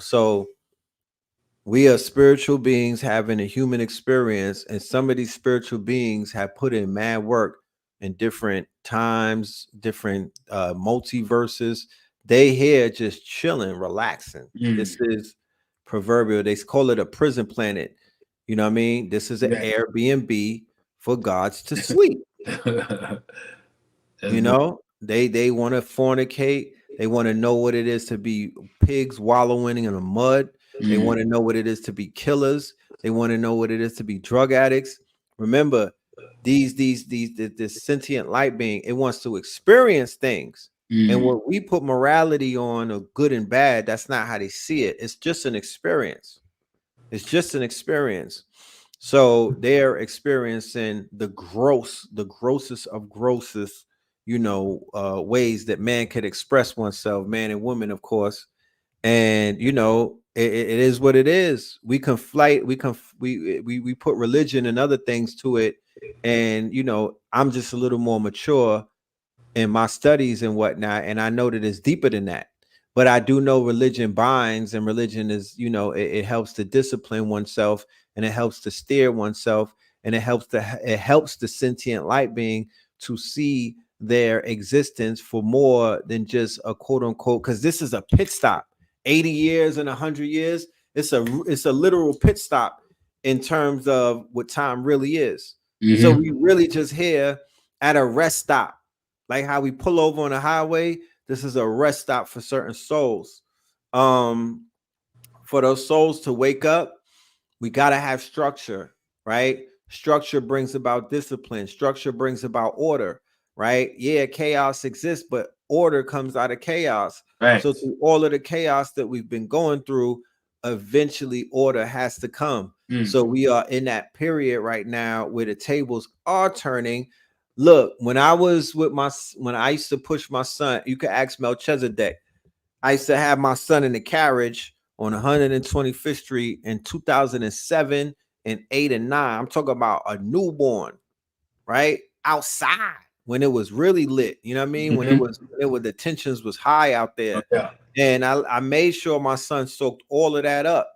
So we are spiritual beings having a human experience, and some of these spiritual beings have put in mad work in different times, different multiverses. They here just chilling, relaxing. This Mm. is proverbial. They call it a prison planet. You know what I mean? This is an Yeah. Airbnb for gods to sleep. That's dope. They want to fornicate. They want to know what it is to be pigs wallowing in the mud. They Mm. want to know what it is to be killers. They want to know what it is to be drug addicts. Remember, this sentient light being, it wants to experience things. And Mm. what we put morality on of good and bad, that's not how they see it. It's just an experience. It's just an experience. So they're experiencing the grossest of grossest, ways that man could express oneself, man and woman, of course. And it is what it is. We conflate, we put religion and other things to it. And I'm just a little more mature in my studies and whatnot, and I know that it's deeper than that. But I do know religion binds, and religion is, it helps to discipline oneself, and it helps to steer oneself, and it helps the sentient light being to see their existence for more than just a quote unquote. Because this is a pit stop. 80 years and 100 years. It's a literal pit stop in terms of what time really is. So Mm-hmm. we really just here at a rest stop, like how we pull over on a highway. This is a rest stop for certain souls. Um, for those souls to wake up, we got to have structure, right? Structure brings about discipline. Structure brings about order, right? Yeah, chaos exists, but order comes out of chaos. So Facts. through all of the chaos that we've been going through, eventually order has to come. Mm. So we are in that period right now where the tables are turning. Look, when I used to push my son, you could ask Melchizedek. I used to have my son in the carriage on 125th Street in 2007 and 8 and 9. I'm talking about a newborn, right? Outside when it was really lit. You know what I mean? When it Mm-hmm. was the tensions was high out No there. doubt. And I made sure my son soaked all of that up.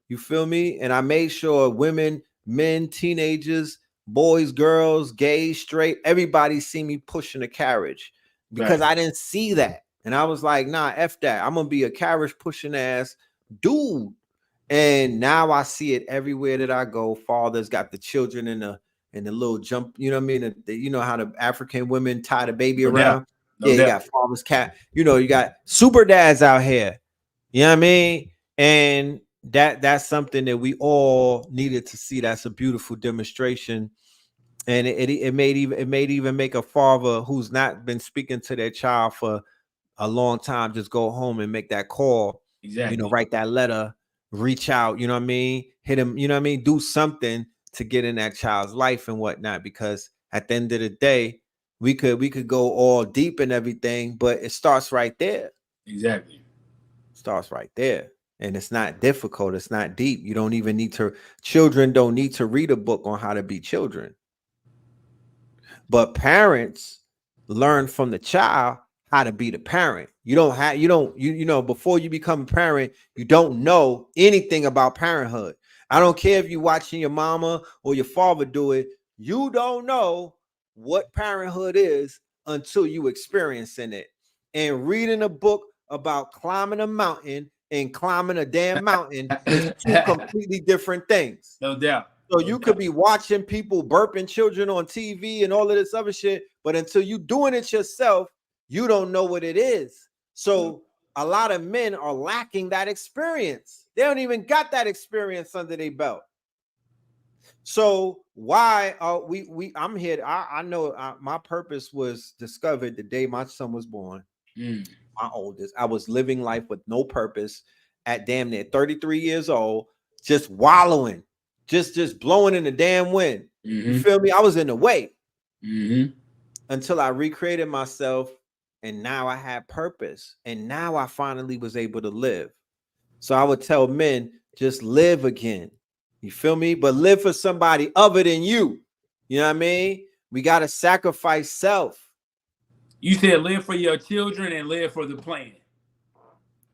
You feel me? And I made sure women, men, teenagers, boys, girls, gay, straight, everybody see me pushing a carriage because Facts. I didn't see that. And I was like, nah, F that. I'm gonna be a carriage pushing ass dude. And now I see it everywhere that I go. Fathers got the children in the little jump, you know what I mean? You know how the African women tie the baby No doubt. around? No Yeah, you doubt. got fathers cat, you got super dads out here. You know what I mean? And that's something that we all needed to see. That's a beautiful demonstration. And it made even make a father who's not been speaking to their child for a long time just go home and make that call, Exactly. write that letter, reach out, you know what I mean? Hit him, you know what I mean? Do something to get in that child's life and whatnot, because at the end of the day, we could go all deep and everything, but it starts right there. Exactly. Starts right there. And it's not difficult. It's not deep. You don't even need to, children don't need to read a book on how to be children. But parents learn from the child how to be the parent. You don't have before you become a parent, you don't know anything about parenthood. I don't care if you're watching your mama or your father do it, you don't know what parenthood is until you experiencing it. And reading a book about climbing a mountain and climbing a damn mountain is two completely different things. No doubt. So No you could doubt. be watching people burping children on TV and all of this other shit, but until you doing it yourself, you don't know what it is. No. So a lot of men are lacking that experience. They don't even got that experience under their belt. So why are we I'm here. I know my purpose was discovered the day my son was born, Mm. my oldest. I was living life with no purpose at damn near 33 years old, just wallowing, just blowing in the damn wind. You feel me? I was in the way Mm-hmm. until I recreated myself, and now I had purpose, and now I finally was able to live. So I would tell men, just live again. You feel me? But live for somebody other than you. You know what I mean? We got to sacrifice self. You said live for your children and live for the plan.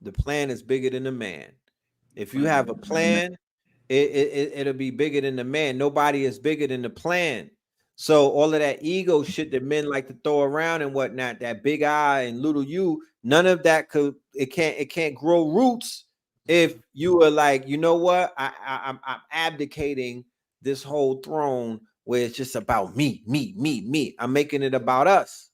The plan is bigger than the man. If you Plan have a bigger than the man. plan, it'll be bigger than the man. Nobody is bigger than the plan. So all of that ego shit that men like to throw around and whatnot, that big I and little you, none of that it can't grow roots if you are like, you know what, I'm abdicating this whole throne where it's just about me, me, me, me. I'm making it about us.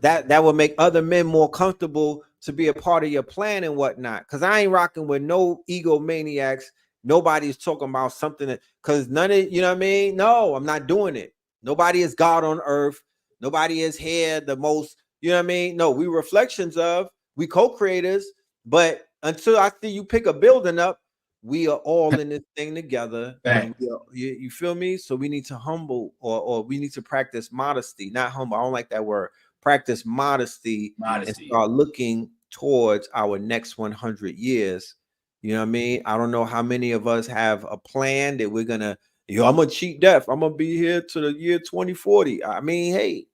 That will make other men more comfortable to be a part of your plan and whatnot. Because I ain't rocking with no egomaniacs. Nobody's talking about something that, because none of, you know what I mean? No, I'm not doing it. Nobody is God on earth. Nobody is here the most, you know what I mean? No, we reflections of, we co-creators. But until I see you pick a building up, we are all in this thing together. And Fact. you feel me? So we need to humble, or we need to practice modesty, not humble. I don't like that word. Practice modesty and Modesty. start looking towards our next 100 years. You know what I mean? I don't know how many of us have a plan that we're gonna, I'm gonna cheat death. I'm gonna be here to the year 2040. I mean, hey,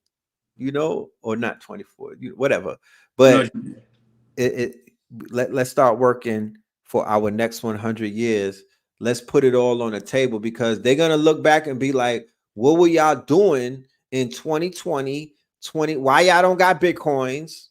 or not 2040, whatever. No, But it let's start working for our next 100 years. Let's put it all on the table, because they're gonna look back and be like, what were y'all doing in 2020, why y'all don't got bitcoins?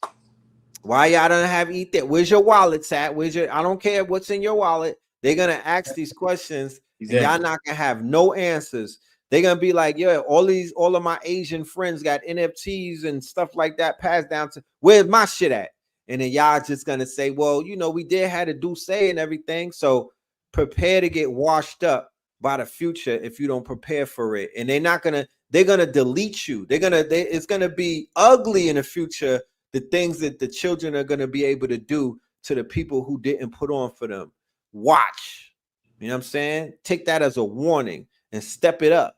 Why y'all don't have Ether? Where's your wallets at? I don't care what's in your wallet. They're gonna ask these questions, and y'all exactly. not gonna have no answers. They're gonna be like, yeah, all of my Asian friends got NFTs and stuff like that passed down to, where's my shit at? And then y'all just gonna say, well, we did have to do say and everything. So prepare to get washed up by the future if you don't prepare for it. And they're gonna delete you. It's gonna be ugly in the future, the things that the children are going to be able to do to the people who didn't put on for them. Watch. You know what I'm saying? Take that as a warning and step it up.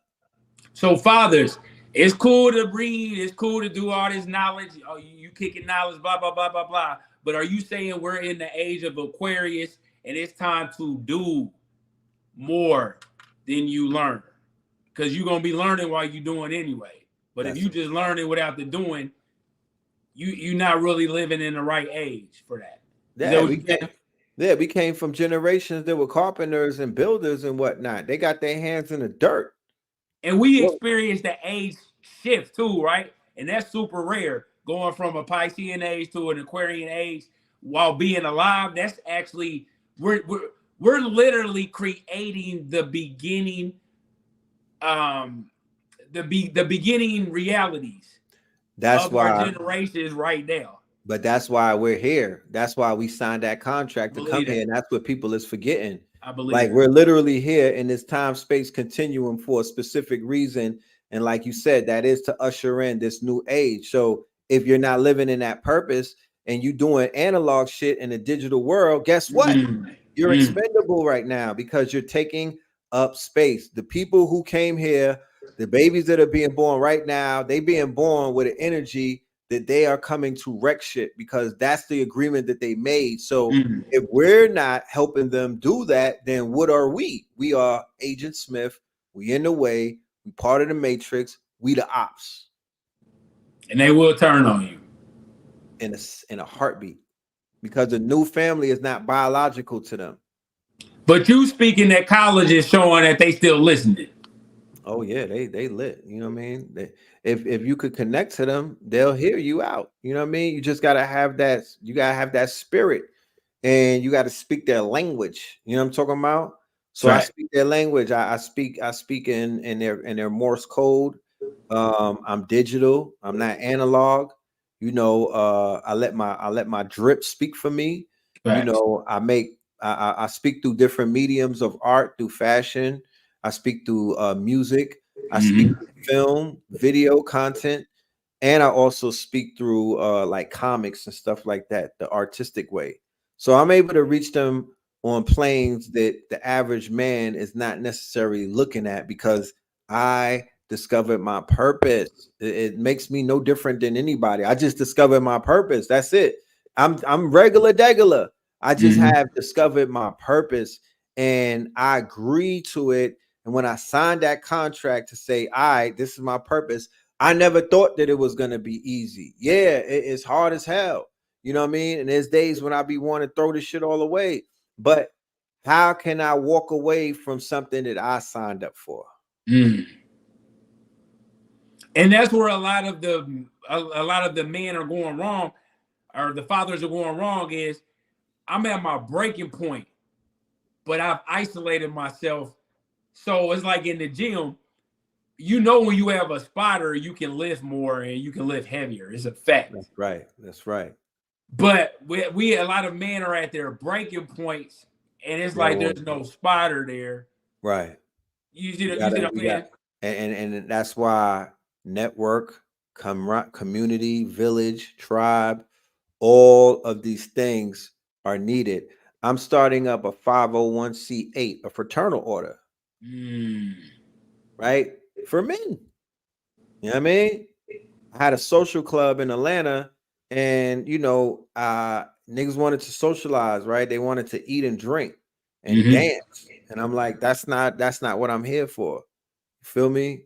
So fathers, it's cool to read, it's cool to do all this knowledge. Oh, you kicking knowledge, blah blah blah blah blah. But are you saying we're in the age of Aquarius and it's time to do more than you learn? Because you're gonna be learning while you're doing anyway. But if That's you just learning without the doing, you're not really living in the right age for that. Is that yeah. what you saying? We came from generations that were carpenters and builders and whatnot. They got their hands in the dirt. And we Well, experience the age shift too, right? And that's super rare. Going from a Piscean age to an Aquarian age while being alive, that's actually we're literally creating the beginning, um, the beginning realities that's of our why. generations right now. But that's why we're here. That's why we signed that contract I to come believe here. that. And that's what people is forgetting. I believe Like, that. we're literally here in this time space continuum for a specific reason. And like you said, that is to usher in this new age. So if you're not living in that purpose and you doing analog shit in the digital world, guess what? Mm, You're mm, expendable right now because you're taking up space. The people who came here, the babies that are being born right now, they being born with an energy that they are coming to wreck shit, because that's the agreement that they made. So mm. if we're not helping them do that, then what are we? We are Agent Smith. We in the way. We part of the matrix. We the ops And they will turn on you. in a heartbeat, because the new family is not biological to them. But you speaking at college is showing that they still listening. Oh yeah, they lit. You know what I mean? If you could connect to them, they'll hear you out. You know what I mean? You just gotta have that. You gotta have that spirit, and you gotta speak their language. You know what I'm talking about? So I Right. speak their language. I speak in their Morse code. I'm digital. I'm not analog. I let my drip speak for me. Facts. I speak through different mediums of art, through fashion. I speak through music. I speak Mm-hmm. through film, video content, and I also speak through like comics and stuff like that, the artistic way. So I'm able to reach them on planes that the average man is not necessarily looking at, because I discovered my purpose. It makes me no different than anybody. I just discovered my purpose. That's it. I'm regular degular. I just Mm-hmm. have discovered my purpose and I agreed to it. And when I signed that contract to say, all right, this is my purpose, I never thought that it was gonna be easy. Yeah, it's hard as hell. You know what I mean? And there's days when I be wanting to throw this shit all away. But how can I walk away from something that I signed up for? Mm. And that's where a lot of the men are going wrong, or the fathers are going wrong. Is I'm at my breaking point, but I've isolated myself. So it's like in the gym, when you have a spotter, you can lift more and you can lift heavier. It's a fact. That's right. That's right. But we a lot of men are at their breaking points, and it's Yeah, like well, there's no spotter there. right. You see what I'm We got, saying? and that's why network, community, village, tribe, all of these things are needed. I'm starting up a 501c8, a fraternal order, Mm. right? For men. You know what I mean? I had a social club in Atlanta, and niggas wanted to socialize, right? They wanted to eat and drink and Mm-hmm. dance. And I'm like, that's not what I'm here for. You feel me?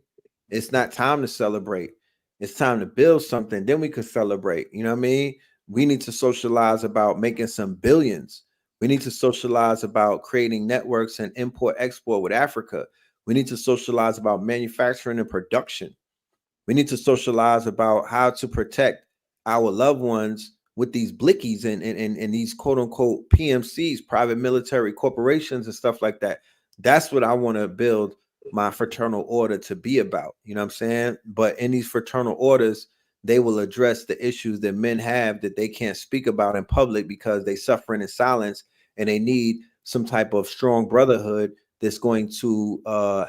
It's not time to celebrate. It's time to build something. Then we could celebrate. You know what I mean? We need to socialize about making some billions. We need to socialize about creating networks and import export with Africa. We need to socialize about manufacturing and production. We need to socialize about how to protect our loved ones with these blickies and these quote unquote PMCs, private military corporations and stuff like that. That's what I want to build my fraternal order to be about. You know what I'm saying? But in these fraternal orders, they will address the issues that men have that they can't speak about in public because they suffering in silence and they need some type of strong brotherhood that's going to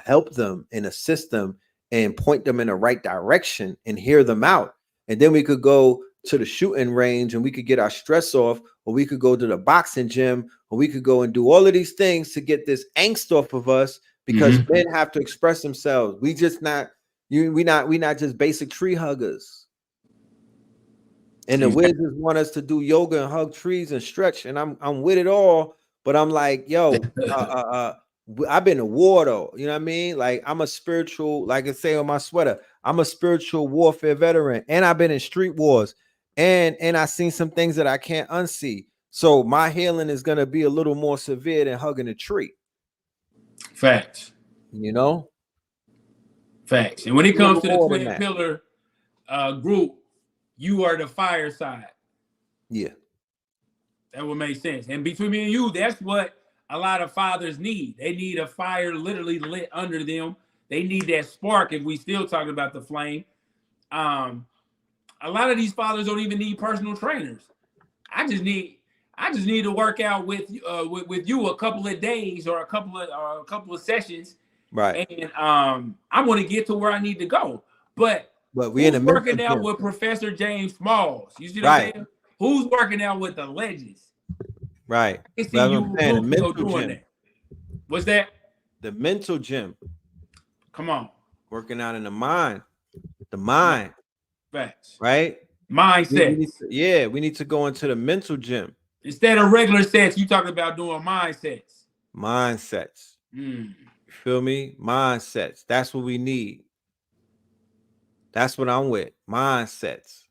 help them and assist them and point them in the right direction and hear them out. And then we could go to the shooting range and we could get our stress off, or we could go to the boxing gym, or we could go and do all of these things to get this angst off of us because Mm-hmm. men have to express themselves. We just not we not just basic tree huggers. And the Exactly. wizards want us to do yoga and hug trees and stretch, and I'm with it all. But I'm like, yo, I've been to war though. You know what I mean? Like I'm a spiritual, like I say on my sweater, I'm a spiritual warfare veteran, and I've been in street wars, and I seen some things that I can't unsee. So my healing is gonna be a little more severe than hugging a tree. Facts. You know, Facts. And when it a little comes to the more than twin that. pillar group, you are the fire side. Yeah, That would make sense. And between me and you, that's what a lot of fathers need. They need a fire literally lit under them. They need that spark. If we still talking about the flame, um, a lot of these fathers don't even need personal trainers. I just need I just need to work out with you a couple of days or a couple of sessions, right. and I want to get to where I need to go. But But we in the who's mental working out gym, with Professor James Smalls? You see what I'm right? saying? Who's working out with the legends? Right. I see But you I'm with saying Blue the Pill mental doing gym, that. What's that? the mental gym, Come on, working out in the come on. mind, Facts. right? We need Mindsets. to, yeah, we need to go into the mental gym, Instead of regular sets, you talking about doing mindsets. mindsets. Mm. You feel me? Mindsets. That's what we need. That's what I'm with. Mindsets.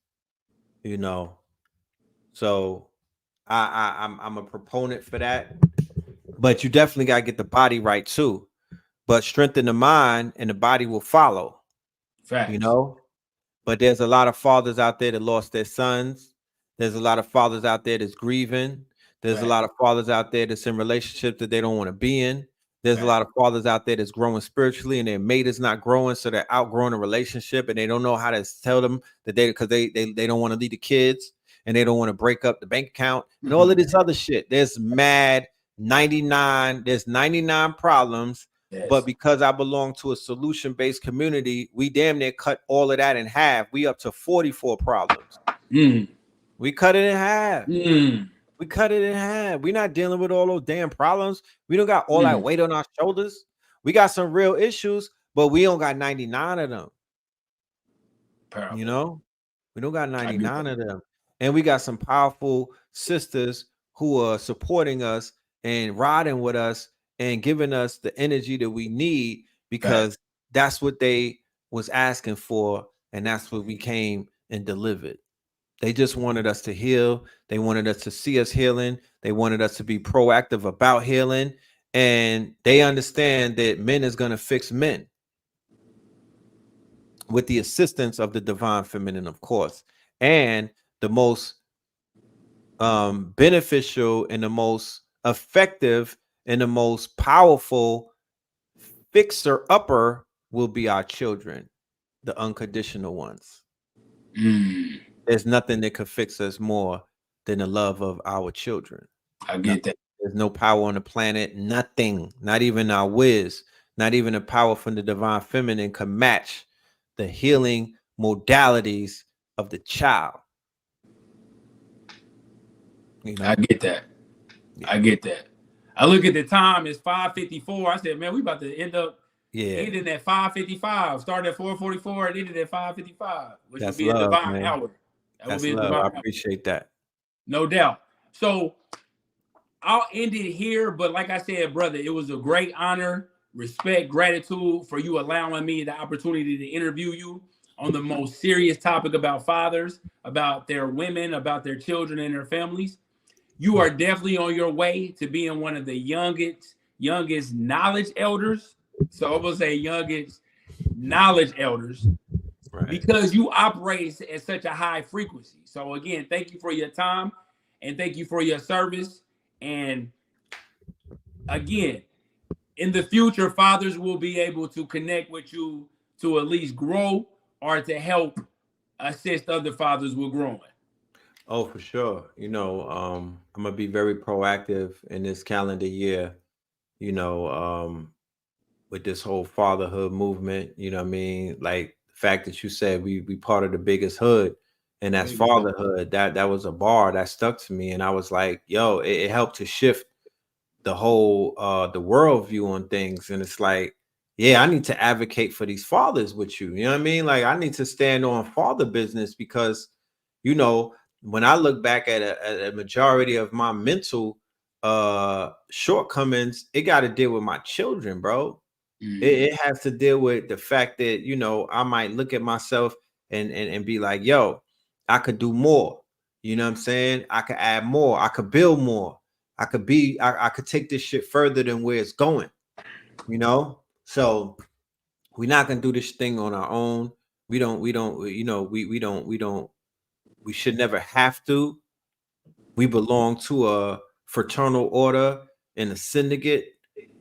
You know. So I'm a proponent for that. But you definitely gotta get the body right too. But strengthen the mind and the body will follow, you Facts. know. But there's a lot of fathers out there that lost their sons. There's a lot of fathers out there that's grieving. There's a Facts. lot of fathers out there that's in relationships that they don't want to be in. There's a Facts. lot of fathers out there that's growing spiritually and their mate is not growing, so they're outgrowing a relationship and they don't know how to tell them that because they don't want to leave the kids and they don't want to break up the bank account and all of this other shit. There's mad 99. There's 99 problems, but Yes. because I belong to a solution-based community, we damn near cut all of that in half. We up to 44 problems. Mm. We cut it in half. Mm. We cut it in half. We're not dealing with all those damn problems. We don't got all that Mm. weight on our shoulders. We got some real issues, but we don't got 99 of them. You Powerful. know, we don't got I get 99 that. of them. And we got some powerful sisters who are supporting us and riding with us and giving us the energy that we need, Fact. because that's what they was asking for, and that's what we came and delivered. They just wanted us to heal. They wanted us to see us healing. They wanted us to be proactive about healing. And they understand that men is going to fix men with the assistance of the divine feminine, of course. And the most beneficial and the most effective and the most powerful fixer upper will be our children, the unconditional ones. Mm, There's nothing that could fix us more than the love of our children. I get Nothing. that. There's no power on the planet, nothing, not even our whiz, not even the power from the divine feminine can match the healing modalities of the child. You I know? get that. Yeah. I get that. I look at the time, it's 5:54. I said, man, we about to end up Yeah. ending at 5:55. Started at 4:44 and ended at 5:55, which would That's be a love, divine man. hour. That would That's be a love. divine I hour. appreciate that. No doubt. So I'll end it here, but like I said, brother, it was a great honor, respect, gratitude for you allowing me the opportunity to interview you on the most serious topic about fathers, about their women, about their children and their families. You are definitely on your way to being one of the youngest knowledge elders. So I'm gonna say youngest knowledge elders Right. because you operate at such a high frequency. So again, thank you for your time and thank you for your service. And again, in the future, fathers will be able to connect with you to at least grow or to help assist other fathers with growing. Oh, for sure. I'm gonna be very proactive in this calendar year, you know, with this whole fatherhood movement, you know what I mean? Like the fact that you said we part of the biggest hood, and The that's biggest hood. fatherhood. That was a bar that stuck to me, and I was like, yo, it helped to shift the whole the worldview on things. And it's like, yeah, I need to advocate for these fathers with you. You know what I mean? Like I need to stand on father business because, you know, when I look back at a majority of my mental shortcomings, it got to deal with my children, bro. It has to deal with the fact that, you know, I might look at myself and be like, yo, I could do more. You know what I'm saying? I could add more. I could build more. I could take this shit further than where it's going, you know? So we're not gonna do this thing on our own. You know, we should never have to. We belong to a fraternal order and a syndicate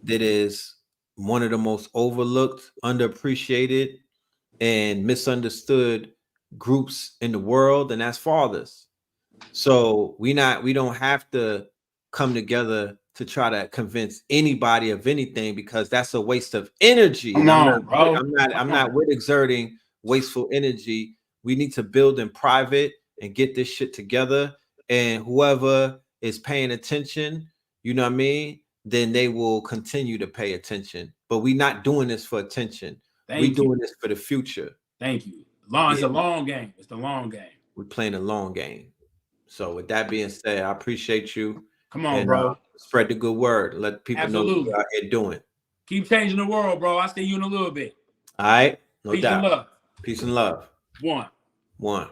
that is one of the most overlooked, underappreciated, and misunderstood groups in the world, and that's fathers. So we don't have to come together to try to convince anybody of anything because that's a waste of energy. Come And on, bro. I'm Come not on. with exerting wasteful energy. We need to build in private and get this shit together. And whoever is paying attention, you know what I mean? Then they will continue to pay attention. But we're not doing this for attention. We Thank you. doing this for the future. Thank you. Long, it's Yeah, a long game. It's the long game. we're playing a long game. So with that being said, I appreciate you Come on, and bro. spread the good word. Let people know what Absolutely. you're out here doing. Keep changing the world, bro. I'll see you in a little bit. All right, no Peace and doubt. love. Peace and love. One. One.